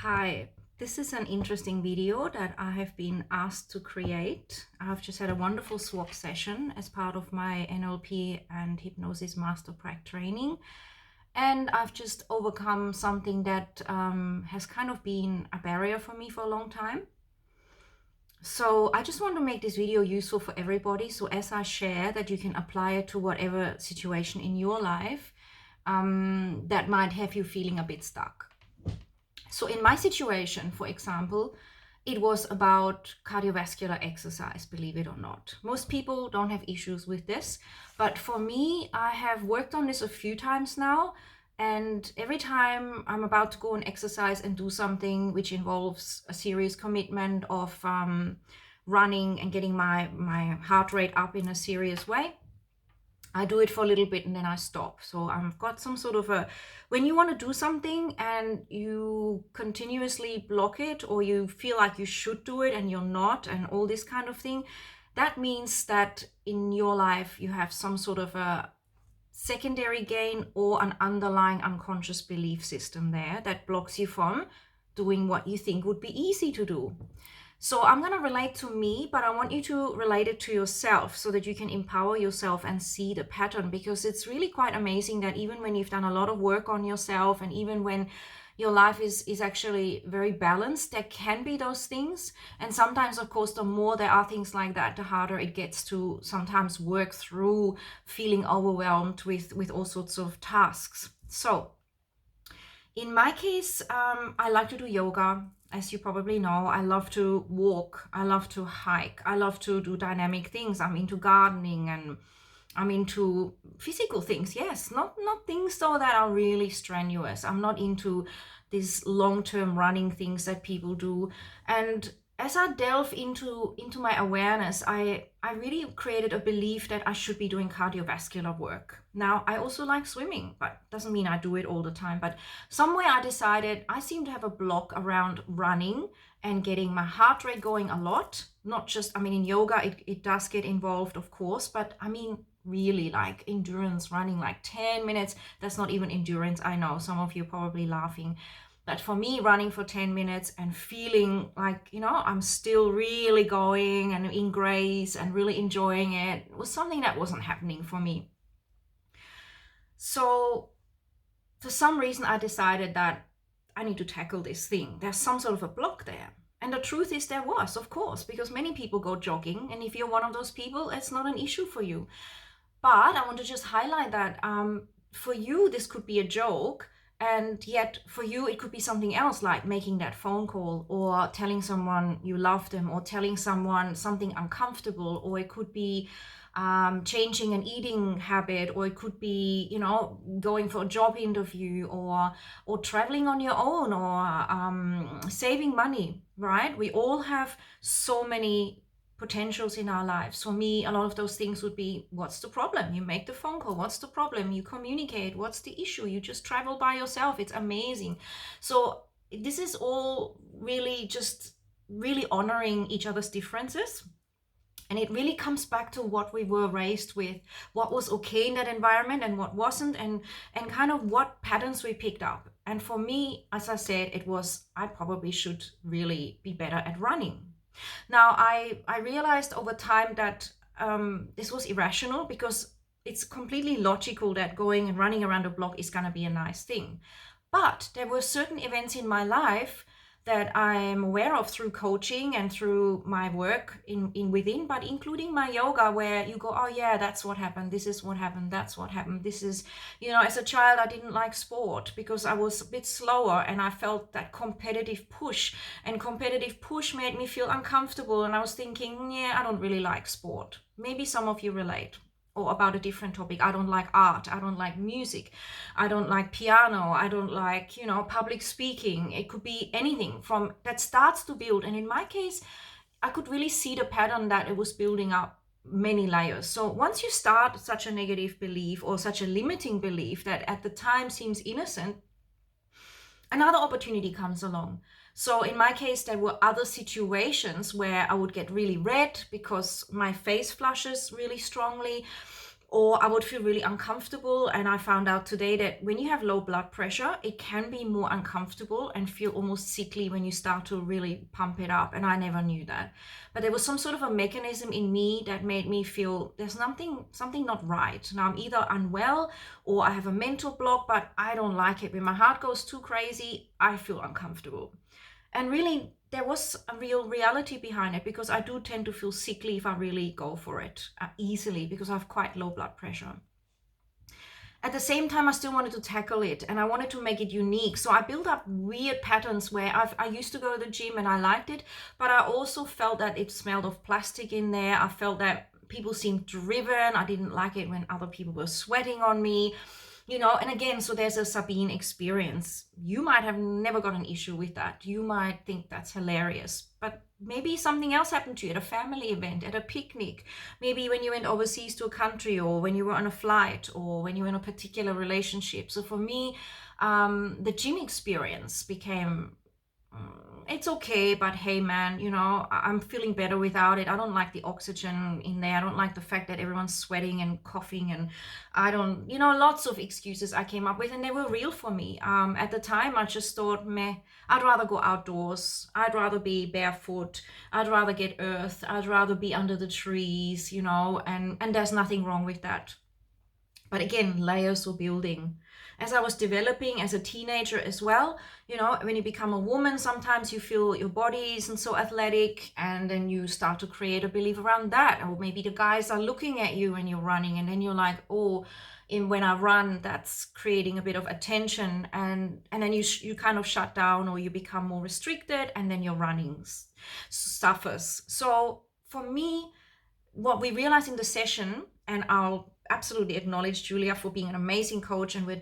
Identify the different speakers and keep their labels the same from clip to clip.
Speaker 1: Hi, this is an interesting video that I have been asked to create. I've just had a wonderful swap session as part of my NLP and hypnosis master prac training. And I've just overcome something that has kind of been a barrier for me for a long time. So I just want to make this video useful for everybody. So as I share that you can apply it to whatever situation in your life that might have you feeling a bit stuck. So in my situation, for example, it was about cardiovascular exercise, believe it or not. Most people don't have issues with this, but for me, I have worked on this a few times now. And every time I'm about to go and exercise and do something which involves a serious commitment of running and getting my heart rate up in a serious way, I do it for a little bit and then I stop. So I've got some sort of when you want to do something and you continuously block it, or you feel like you should do it and you're not, and all this kind of thing, that means that in your life you have some sort of a secondary gain or an underlying unconscious belief system there that blocks you from doing what you think would be easy to do. So I'm going to relate to me, but I want you to relate it to yourself so that you can empower yourself and see the pattern, because it's really quite amazing that even when you've done a lot of work on yourself, and even when your life is actually very balanced, there can be those things. And sometimes, of course, the more there are things like that, the harder it gets to sometimes work through feeling overwhelmed with all sorts of tasks. So in my case, I like to do yoga. As you probably know, I love to walk, I love to hike, I love to do dynamic things. I'm into gardening and I'm into physical things, yes, not things though that are really strenuous. I'm not into these long-term running things that people do. And as I delve into my awareness, I really created a belief that I should be doing cardiovascular work. Now, I also like swimming, but doesn't mean I do it all the time. But somewhere I decided I seem to have a block around running and getting my heart rate going a lot. Not just, in yoga, it does get involved, of course, but really like endurance running, like 10 minutes. That's not even endurance. I know some of you are probably laughing. But for me, running for 10 minutes and feeling like, I'm still really going and in grace and really enjoying it was something that wasn't happening for me. So for some reason, I decided that I need to tackle this thing. There's some sort of a block there. And the truth is there was, of course, because many people go jogging. And if you're one of those people, it's not an issue for you. But I want to just highlight that for you, this could be a joke. And yet for you, it could be something else, like making that phone call, or telling someone you love them, or telling someone something uncomfortable, or it could be changing an eating habit, or it could be, going for a job interview, or traveling on your own, or saving money, right? We all have so many potentials in our lives. For me, a lot of those things would be, what's the problem? You make the phone call. What's the problem? You communicate. What's the issue? You just travel by yourself. It's amazing. So this is all really just really honoring each other's differences. And it really comes back to what we were raised with, what was okay in that environment and what wasn't, and kind of what patterns we picked up. And for me, as I said, it was, I probably should really be better at running. Now, I realized over time that this was irrational, because it's completely logical that going and running around a block is going to be a nice thing. But there were certain events in my life that I'm aware of through coaching and through my work in within, but including my yoga, where you go, oh yeah, that's what happened. This is what happened. That's what happened. This is, as a child, I didn't like sport because I was a bit slower and I felt that competitive push, and competitive push made me feel uncomfortable. And I was thinking, yeah, I don't really like sport. Maybe some of you relate. Or about a different topic. I don't like art. I don't like music. I don't like piano. I don't like, public speaking. It could be anything from that starts to build. And in my case, I could really see the pattern that it was building up many layers. So once you start such a negative belief, or such a limiting belief that at the time seems innocent, another opportunity comes along. So in my case, there were other situations where I would get really red because my face flushes really strongly. or I would feel really uncomfortable. And I found out today that when you have low blood pressure, it can be more uncomfortable and feel almost sickly when you start to really pump it up. And I never knew that. But there was some sort of a mechanism in me that made me feel there's something not right. Now I'm either unwell or I have a mental block, but I don't like it. When my heart goes too crazy, I feel uncomfortable. And really, there was a real reality behind it, because I do tend to feel sickly if I really go for it easily, because I have quite low blood pressure. At the same time, I still wanted to tackle it and I wanted to make it unique. So I built up weird patterns where I used to go to the gym and I liked it, but I also felt that it smelled of plastic in there. I felt that people seemed driven. I didn't like it when other people were sweating on me. And again, so there's a Sabine experience. You might have never got an issue with that. You might think that's hilarious, but maybe something else happened to you at a family event, at a picnic, maybe when you went overseas to a country, or when you were on a flight, or when you were in a particular relationship. So for me, the gym experience became it's okay, but hey man, I'm feeling better without it. I don't like the oxygen in there. I don't like the fact that everyone's sweating and coughing, and I don't, lots of excuses I came up with, and they were real for me. At the time, I just thought, meh, I'd rather go outdoors. I'd rather be barefoot. I'd rather get earth. I'd rather be under the trees, and there's nothing wrong with that. But again, layers were building. As I was developing as a teenager as well, when you become a woman, sometimes you feel your body isn't so athletic, and then you start to create a belief around that. Or maybe the guys are looking at you when you're running, and then you're like, oh, when I run, that's creating a bit of attention, and then you kind of shut down, or you become more restricted, and then your running suffers. So for me, what we realized in the session, and I'll absolutely acknowledge Julia for being an amazing coach, and I've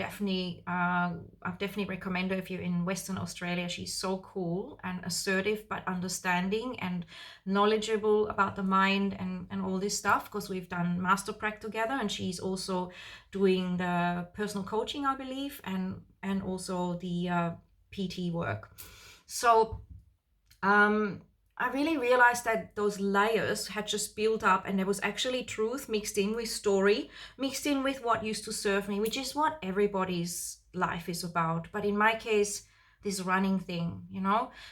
Speaker 1: definitely recommend her if you're in Western Australia. She's so cool and assertive, but understanding and knowledgeable about the mind and all this stuff, because we've done master prac together, and she's also doing the personal coaching, I believe, and also the PT work. So I really realized that those layers had just built up, and there was actually truth mixed in with story, mixed in with what used to serve me, which is what everybody's life is about. But in my case, this running thing,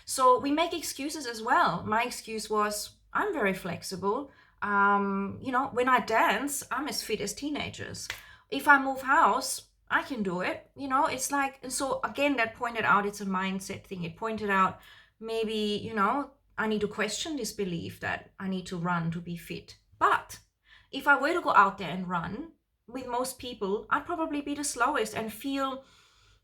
Speaker 1: So we make excuses as well. My excuse was, I'm very flexible. When I dance, I'm as fit as teenagers. If I move house, I can do it. It's like, and so again, that pointed out it's a mindset thing. It pointed out maybe, I need to question this belief that I need to run to be fit. But if I were to go out there and run with most people, I'd probably be the slowest and feel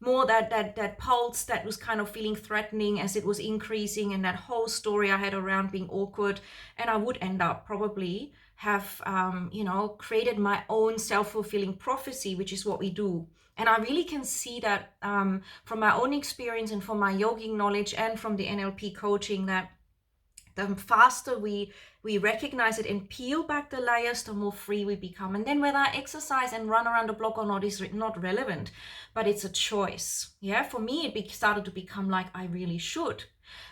Speaker 1: more that pulse that was kind of feeling threatening as it was increasing, and that whole story I had around being awkward. And I would end up probably have, created my own self-fulfilling prophecy, which is what we do. And I really can see that from my own experience and from my yogic knowledge and from the NLP coaching, that the faster we recognize it and peel back the layers, the more free we become. And then whether I exercise and run around the block or not is not relevant, but it's a choice. Yeah, for me, it started to become like, I really should.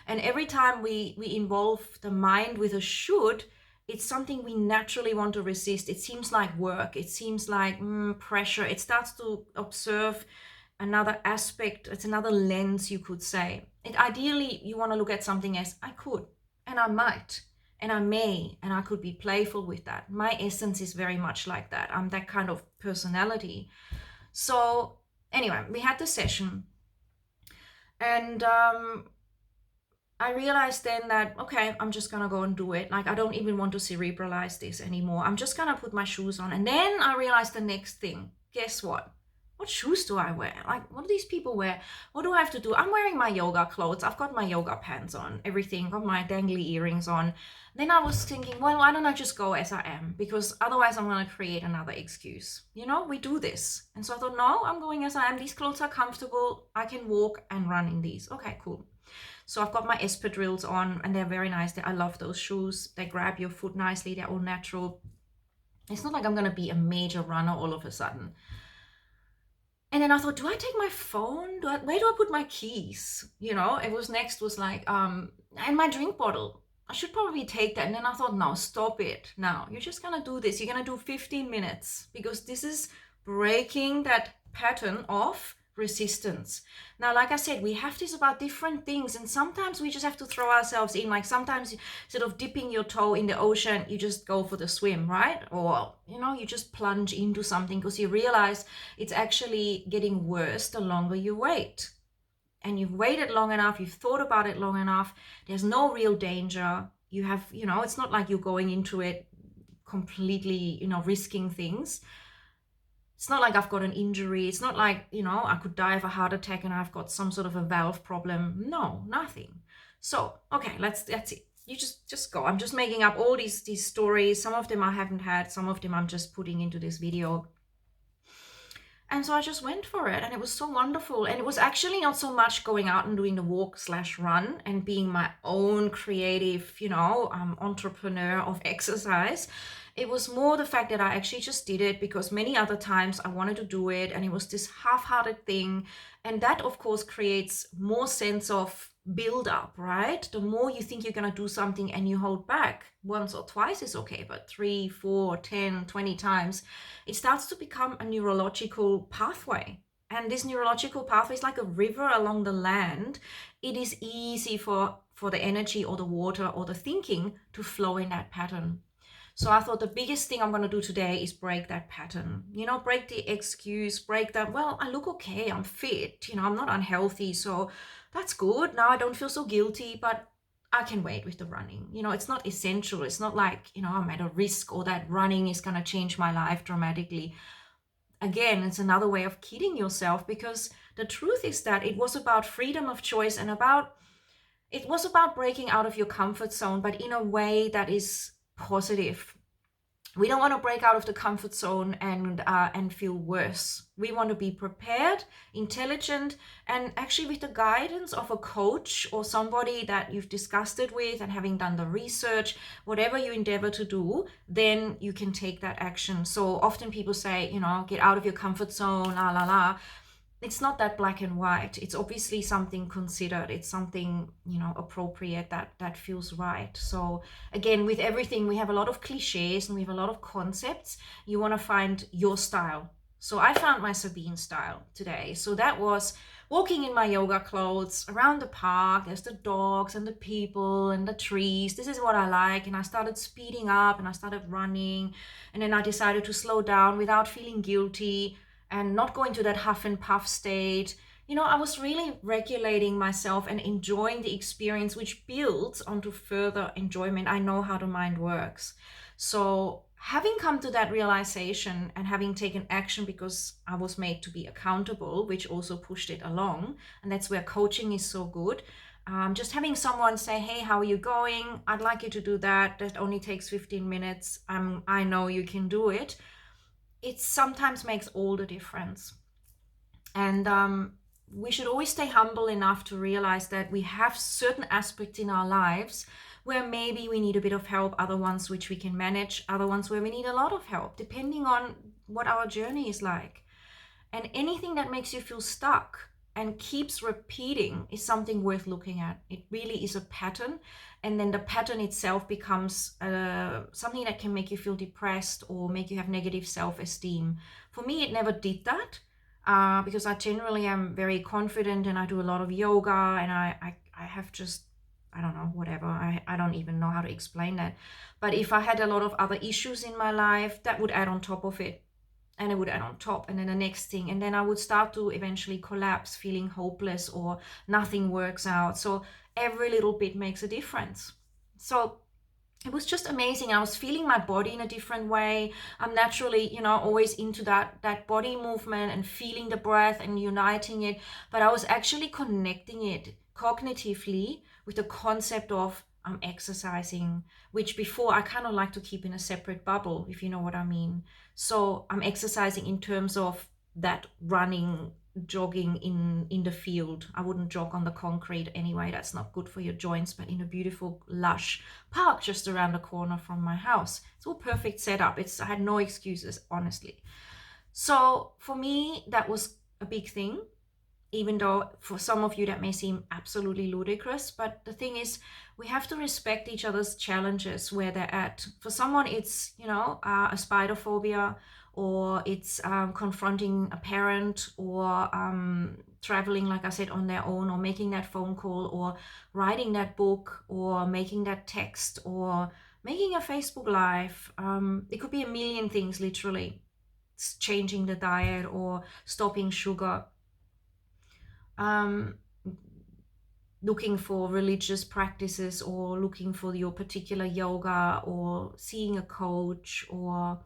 Speaker 1: And every time we involve the mind with a should, it's something we naturally want to resist. It seems like work. It seems like pressure. It starts to observe another aspect. It's another lens, you could say. Ideally, you want to look at something as, I could, and I might, and I may, and I could be playful with that. My essence is very much like that. I'm that kind of personality. So anyway, we had the session, and I realized then that, okay, I'm just gonna go and do it. Like, I don't even want to cerebralize this anymore. I'm just gonna put my shoes on. And then I realized the next thing. Guess what? What shoes do I wear? Like, what do these people wear? What do I have to do? I'm wearing my yoga clothes. I've got my yoga pants on, everything, got my dangly earrings on. Then I was thinking, well, why don't I just go as I am? Because otherwise I'm going to create another excuse. We do this. And so I thought, no, I'm going as I am. These clothes are comfortable. I can walk and run in these. Okay, cool. So I've got my espadrilles on, and they're very nice. I love those shoes. They grab your foot nicely. They're all natural. It's not like I'm going to be a major runner all of a sudden. And then I thought, do I take my phone? Where do I put my keys? It was next was like, and my drink bottle. I should probably take that. And then I thought, no, stop it. Now, you're just going to do this. You're going to do 15 minutes because this is breaking that pattern of resistance. Now, like I said, we have this about different things. And sometimes we just have to throw ourselves in. Like sometimes instead of dipping your toe in the ocean, you just go for the swim, right? Or, you just plunge into something because you realize it's actually getting worse the longer you wait. And you've waited long enough, you've thought about it long enough, there's no real danger. You have, it's not like you're going into it completely, risking things. It's not like I've got an injury. It's not like, I could die of a heart attack and I've got some sort of a valve problem. No, nothing. So, okay, that's it. You just go. I'm just making up all these stories. Some of them I haven't had, some of them I'm just putting into this video. And so I just went for it, and it was so wonderful. And it was actually not so much going out and doing the walk/run and being my own creative, entrepreneur of exercise. It was more the fact that I actually just did it because many other times I wanted to do it, and it was this half-hearted thing. And that, of course, creates more sense of build up, right? The more you think you're going to do something and you hold back, once or twice is okay, but 3, 4, 10, 20 times, it starts to become a neurological pathway. And this neurological pathway is like a river along the land. It is easy for the energy or the water or the thinking to flow in that pattern. So I thought the biggest thing I'm going to do today is break that pattern. Break the excuse, break that, well, I look okay, I'm fit, I'm not unhealthy, so that's good. Now I don't feel so guilty, but I can wait with the running. It's not essential. It's not like, I'm at a risk or that running is going to change my life dramatically. Again, it's another way of kidding yourself, because the truth is that it was about freedom of choice and it was about breaking out of your comfort zone, but in a way that is positive. We don't want to break out of the comfort zone and feel worse. We want to be prepared, intelligent, and actually with the guidance of a coach or somebody that you've discussed it with, and having done the research, whatever you endeavor to do, then you can take that action. So often people say, get out of your comfort zone, la la la. It's not that black and white. It's obviously something considered. It's something, appropriate that feels right. So again, with everything, we have a lot of cliches and we have a lot of concepts. You want to find your style. So I found my Sabine style today. So that was walking in my yoga clothes around the park. There's the dogs and the people and the trees. This is what I like. And I started speeding up and I started running. And then I decided to slow down without feeling guilty and not going to that huff and puff state. I was really regulating myself and enjoying the experience, which builds onto further enjoyment. I know how the mind works. So having come to that realization and having taken action, because I was made to be accountable, which also pushed it along. And that's where coaching is so good. Just having someone say, hey, how are you going? I'd like you to do that. That only takes 15 minutes. I know you can do it. It sometimes makes all the difference. And we should always stay humble enough to realize that we have certain aspects in our lives where maybe we need a bit of help, other ones which we can manage, other ones where we need a lot of help, depending on what our journey is like. And anything that makes you feel stuck and keeps repeating is something worth looking at. It really is a pattern. And then the pattern itself becomes something that can make you feel depressed or make you have negative self-esteem. For me, it never did that because I generally am very confident and I do a lot of yoga and I have just, I don't know, whatever. I don't even know how to explain that. But if I had a lot of other issues in my life, that would add on top of it. And it would add on top, and then the next thing, and then I would start to eventually collapse, feeling hopeless or nothing works out. So every little bit makes a difference. So it was just amazing. I was feeling my body in a different way. I'm naturally, always into that body movement and feeling the breath and uniting it. But I was actually connecting it cognitively with the concept of I'm exercising, which before I kind of like to keep in a separate bubble, if you know what I mean. So I'm exercising in terms of that running, jogging in the field. I wouldn't jog on the concrete anyway. That's not good for your joints, but in a beautiful, lush park just around the corner from my house. It's all perfect setup. I had no excuses, honestly. So for me, that was a big thing. even though for some of you that may seem absolutely ludicrous. But the thing is, we have to respect each other's challenges where they're at. For someone, it's, you know, a spider phobia, or it's confronting a parent, or traveling, like I said, on their own, or making that phone call, or writing that book, or making that text, or making a Facebook Live. It could be a million things, literally. It's changing the diet or stopping sugar. Um, looking for religious practices, or looking for your particular yoga, or seeing a coach, or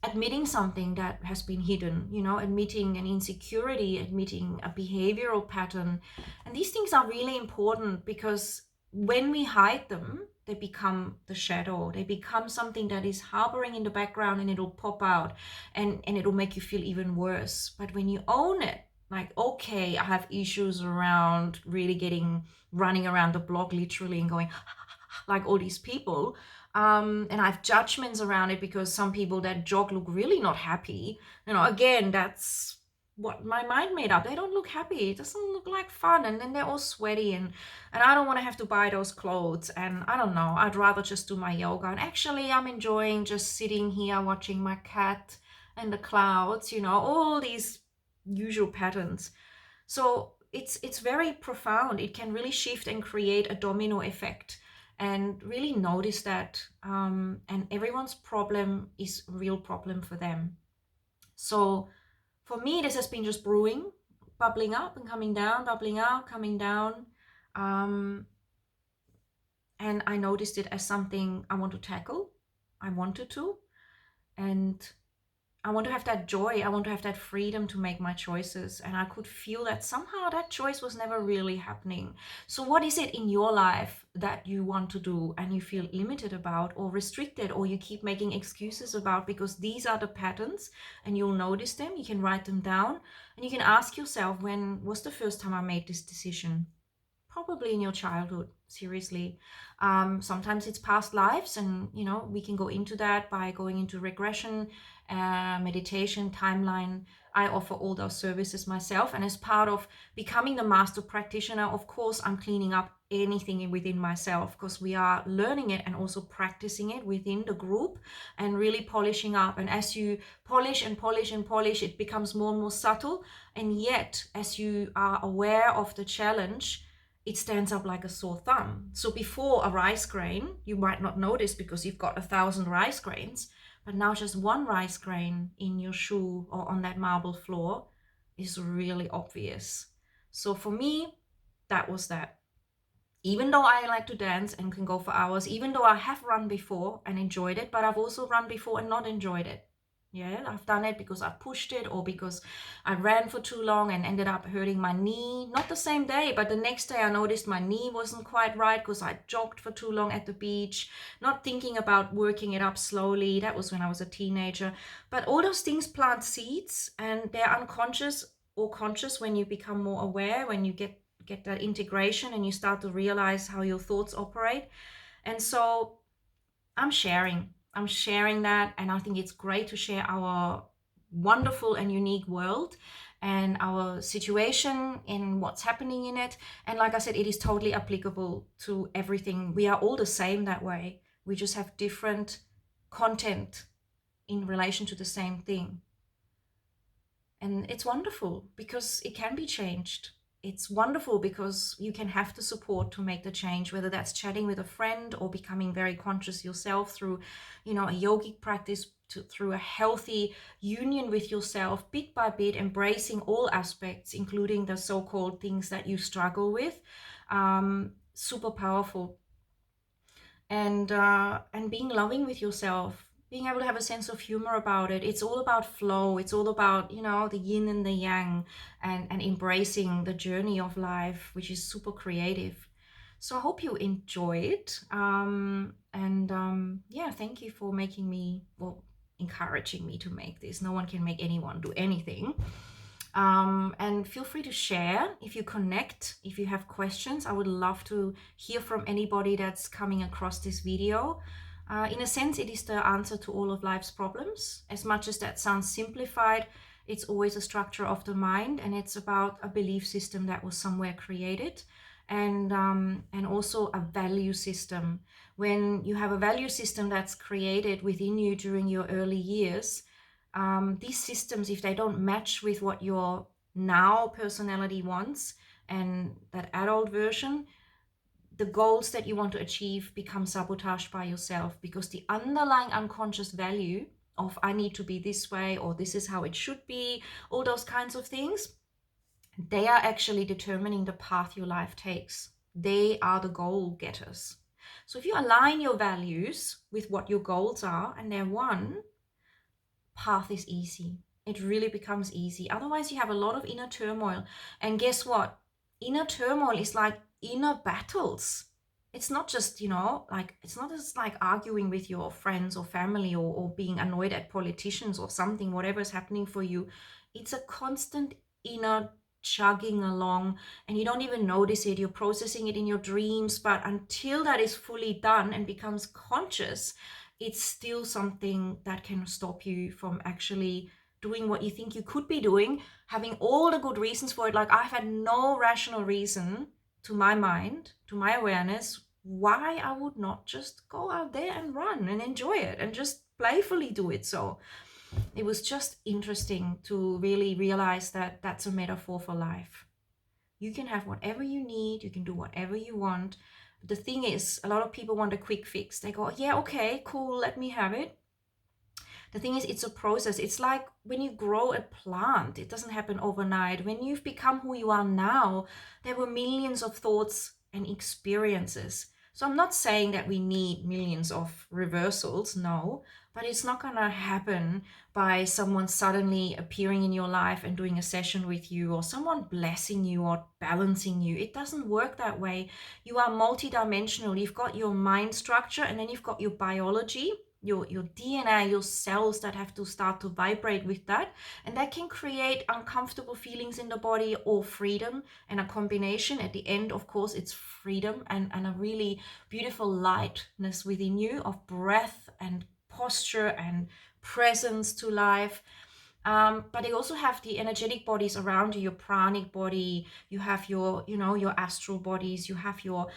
Speaker 1: admitting something that has been hidden, you know, admitting an insecurity, admitting a behavioral pattern. And these things are really important, because when we hide them, they become the shadow. They become something that is harboring in the background, and it'll pop out, and it'll make you feel even worse. But when you own it, like, okay, I have issues around really running around the block literally and going like all these people, and I have judgments around it, because some people that jog look really not happy. You know, again, that's what my mind made up. They don't look happy. It doesn't look like fun. And then they're all sweaty, and I don't want to have to buy those clothes. And I don't know, I'd rather just do my yoga. And actually, I'm enjoying just sitting here watching my cat and the clouds, you know, all these usual patterns. So it's very profound. It can really shift and create a domino effect, and really notice that. And everyone's problem is a real problem for them. So for me, this has been just brewing, bubbling up and coming down, bubbling up, coming down. Um, and I noticed it as something I want to tackle. I wanted to. And I want to have that joy. I want to have that freedom to make my choices. And I could feel that somehow that choice was never really happening. So what is it in your life that you want to do and you feel limited about, or restricted, or you keep making excuses about? Because these are the patterns, and you'll notice them. You can write them down, and you can ask yourself, when was the first time I made this decision? Probably in your childhood, seriously. Sometimes it's past lives, and you know, we can go into that by going into regression, meditation, timeline. I offer all those services myself, and as part of becoming the master practitioner, of course, I'm cleaning up anything within myself, because we are learning it and also practicing it within the group, and really polishing up. And as you polish and polish and polish, it becomes more and more subtle. And yet, as you are aware of the challenge, it stands up like a sore thumb. So before, a rice grain, you might not notice because you've got 1,000 rice grains, but now just one rice grain in your shoe or on that marble floor is really obvious. So for me, that was that. Even though I like to dance and can go for hours, even though I have run before and enjoyed it, but I've also run before and not enjoyed it. Yeah, I've done it because I pushed it, or because I ran for too long and ended up hurting my knee. Not the same day, but the next day I noticed my knee wasn't quite right because I jogged for too long at the beach, not thinking about working it up slowly. That was when I was a teenager. But all those things plant seeds, and they're unconscious or conscious when you become more aware, when you get that integration and you start to realize how your thoughts operate. And so I'm sharing that, and I think it's great to share our wonderful and unique world and our situation and what's happening in it. And like I said, it is totally applicable to everything. We are all the same that way. We just have different content in relation to the same thing. And it's wonderful because it can be changed. It's wonderful because you can have the support to make the change, whether that's chatting with a friend or becoming very conscious yourself through, you know, a yogic practice, through a healthy union with yourself, bit by bit, embracing all aspects, including the so-called things that you struggle with. Super powerful. And being loving with yourself, being able to have a sense of humor about it. It's all about flow. It's all about, you know, the yin and the yang, and embracing the journey of life, which is super creative. So I hope you enjoyed. Yeah, thank you for encouraging me to make this. No one can make anyone do anything. And feel free to share if you connect, if you have questions. I would love to hear from anybody that's coming across this video. In a sense, it is the answer to all of life's problems. As much as that sounds simplified, It's always a structure of the mind, and it's about a belief system that was somewhere created, and also a value system. When you have a value system that's created within you during your early years, these systems, if they don't match with what your now personality wants and that adult version, the goals that you want to achieve become sabotaged by yourself, because the underlying unconscious value of I need to be this way, or this is how it should be, all those kinds of things, they are actually determining the path your life takes. They are the goal getters. So if you align your values with what your goals are and they're one, path is easy. It really becomes easy. Otherwise, you have a lot of inner turmoil. And guess what? Inner turmoil is like inner battles. It's not just, it's not just like arguing with your friends or family, or being annoyed at politicians or something, whatever is happening for you. It's a constant inner chugging along, and you don't even notice it. You're processing it in your dreams, but until that is fully done and becomes conscious, it's still something that can stop you from actually doing what you think you could be doing, having all the good reasons for it. Like, I've had no rational reason, to my mind, to my awareness, why I would not just go out there and run and enjoy it and just playfully do it. So it was just interesting to really realize that that's a metaphor for life. You can have whatever you need, you can do whatever you want. But the thing is, a lot of people want a quick fix. They go, yeah, okay, cool, let me have it. The thing is, it's a process. It's like when you grow a plant, it doesn't happen overnight. When you've become who you are now, there were millions of thoughts and experiences. So I'm not saying that we need millions of reversals, no, but it's not going to happen by someone suddenly appearing in your life and doing a session with you, or someone blessing you or balancing you. It doesn't work that way. You are multidimensional. You've got your mind structure, and then you've got your biology, your DNA, your cells that have to start to vibrate with that, and that can create uncomfortable feelings in the body or freedom, and a combination. At the end, of course, it's freedom and a really beautiful lightness within you of breath and posture and presence to life. But they also have the energetic bodies around you, your pranic body, you have your, your astral bodies, you have your,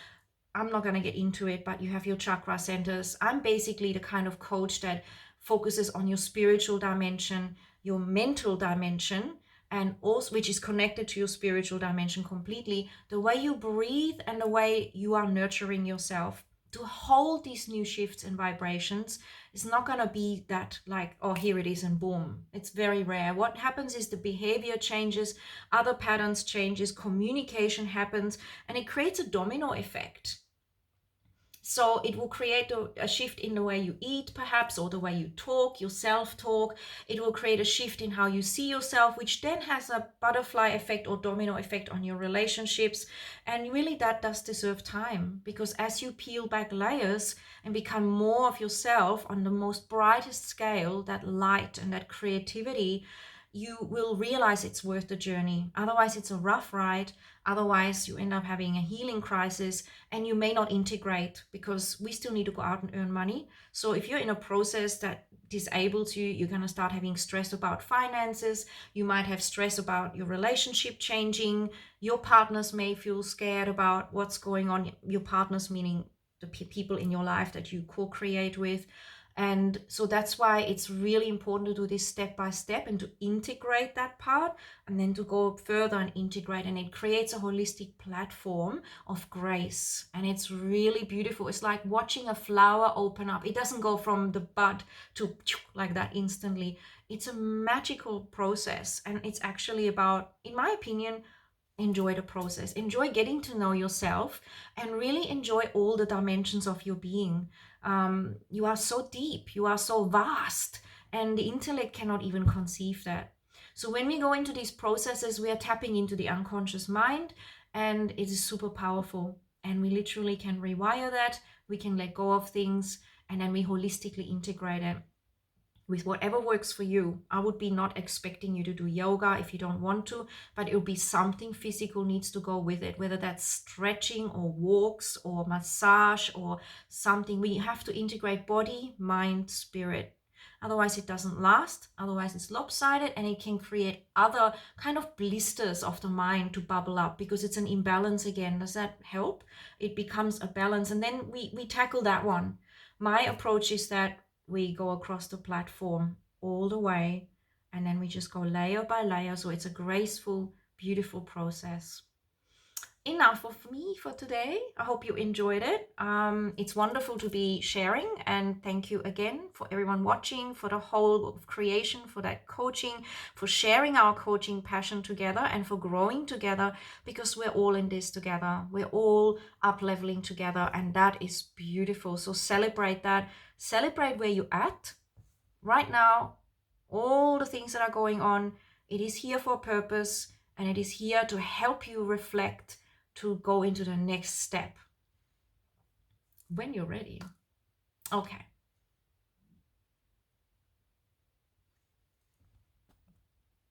Speaker 1: I'm not going to get into it, but you have your chakra centers. I'm basically the kind of coach that focuses on your spiritual dimension, your mental dimension, and also, which is connected to your spiritual dimension completely, the way you breathe and the way you are nurturing yourself to hold these new shifts and vibrations. Is not going to be that like, oh, here it is and boom. It's very rare. What happens is the behavior changes, other patterns changes, communication happens, and it creates a domino effect. So it will create a shift in the way you eat, perhaps, or the way you talk, your self-talk. It will create a shift in how you see yourself, which then has a butterfly effect or domino effect on your relationships. And really, that does deserve time, because as you peel back layers and become more of yourself on the most brightest scale, that light and that creativity, you will realize it's worth the journey. Otherwise, it's a rough ride. Otherwise, you end up having a healing crisis, and you may not integrate, because we still need to go out and earn money. So if you're in a process that disables you, you're going to start having stress about finances. You might have stress about your relationship changing. Your partners may feel scared about what's going on. Your partners, meaning the people in your life that you co-create with. And so that's why it's really important to do this step by step and to integrate that part, and then to go further and integrate. And it creates a holistic platform of grace. And it's really beautiful. It's like watching a flower open up. It doesn't go from the bud to like that instantly. It's a magical process. And it's actually about, in my opinion, enjoy the process. Enjoy getting to know yourself, and really enjoy all the dimensions of your being. You are so deep, you are so vast, and the intellect cannot even conceive that. So when we go into these processes, we are tapping into the unconscious mind, and it is super powerful. And we literally can rewire that. We can let go of things, and then we holistically integrate it with whatever works for you. I would be not expecting you to do yoga if you don't want to, but it will be something physical needs to go with it, whether that's stretching or walks or massage or something. We have to integrate body, mind, spirit. Otherwise it doesn't last, otherwise it's lopsided, and it can create other kind of blisters of the mind to bubble up because it's an imbalance again. Does that help? It becomes a balance, and then we tackle that one. My approach is that we go across the platform all the way, and then we just go layer by layer, so it's a graceful, beautiful process. Enough of me for today. I hope you enjoyed it. It's wonderful to be sharing, and thank you again for everyone watching, for the whole of creation, for that coaching, for sharing our coaching passion together, and for growing together, because we're all in this together. We're all up leveling together, and that is beautiful. So celebrate that. Celebrate where you're at right now, all the things that are going on. It is here for a purpose, and it is here to help you reflect, to go into the next step when you're ready. Okay.